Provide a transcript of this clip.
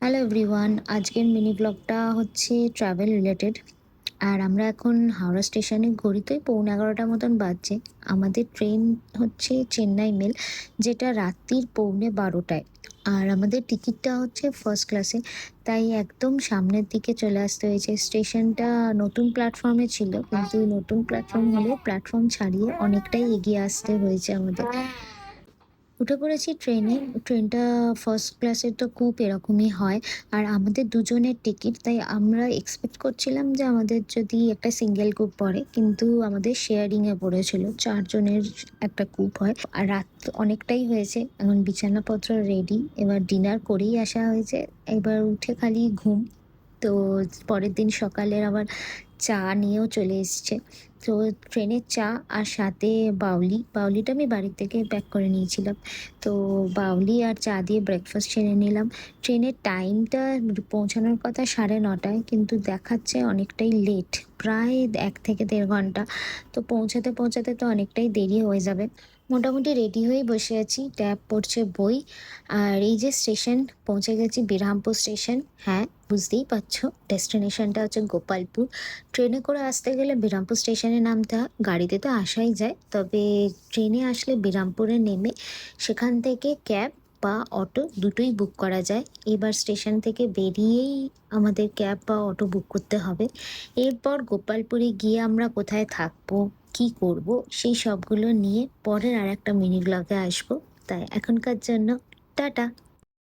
Hello everyone, আজকের mini ব্লগটা হচ্ছে ট্রাভেল রিলেটেড। আর আমরা এখন হাওড়া স্টেশনে ঘড়িতে 11:45 মতন বাজছে। আমাদের ট্রেন হচ্ছে চেন্নাই মেল, যেটা রাত্রির 12:45। আর আমাদের টিকিটটা হচ্ছে ফার্স্ট ক্লাসে, তাই একদম সামনের দিকে চলে আসতে হয়েছে। স্টেশনটা নতুন প্ল্যাটফর্মে ছিল, কিন্তু নতুন প্ল্যাটফর্ম হলেও প্ল্যাটফর্ম ছাড়িয়ে অনেকটাই এগিয়ে আসতে হয়েছে আমাদের। উঠে পড়েছি ট্রেনে। ট্রেনটা ফার্স্ট ক্লাসের তো খুব এরকমই হয়। আর আমাদের দুজনের টিকিট, তাই আমরা এক্সপেক্ট করছিলাম যে আমাদের যদি একটা সিঙ্গেল কুপ পড়ে, কিন্তু আমাদের শেয়ারিংয়ে পড়েছিল। 4 জনের একটা কুপ হয়। আর রাত অনেকটাই হয়েছে, এখন বিছানাপত্র রেডি, এবার ডিনার করেই আসা হয়েছে। এবার উঠে খালি ঘুম। তো পরের দিন সকালের আবার চা নিয়েও চলে এসছে। তো ট্রেনের চা আর সাথে বাউলিটা আমি বাড়ি থেকে প্যাক করে নিয়েছিলাম। তো বাউলি আর চা দিয়ে ব্রেকফাস্ট সেরে নিলাম। ট্রেনের টাইমটা পৌঁছানোর কথা 9:30, কিন্তু দেখাচ্ছে অনেকটাই লেট, প্রায় 1 থেকে 1.5 ঘন্টা। তো পৌঁছাতে তো অনেকটাই দেরি হয়ে যাবে। মোটামুটি রেডি হয়েই বসে আছি, ট্যাব পড়ছে বই। আর এই যে স্টেশন, পৌঁছে গেছি বিরহামপুর স্টেশন। হ্যাঁ, বুঝতেই পারছো, ডেস্টিনেশনটা হচ্ছে গোপালপুর। ট্রেনে করে আসতে গেলে বিরামপুর স্টেশনে নামতে হয়, গাড়িতে তো আসাই যায়, তবে ট্রেনে আসলে বিরামপুরে নেমে সেখান থেকে ক্যাব বা অটো দুটোই বুক করা যায়। এবার স্টেশন থেকে বেরিয়েই আমাদের ক্যাব বা অটো বুক করতে হবে। এরপর গোপালপুরে গিয়ে আমরা কোথায় থাকবো, কি করব, সেই সবগুলো নিয়ে পরের আর একটা মিনি ব্লগে আসবো। তাই এখনকার জন্য টাটা।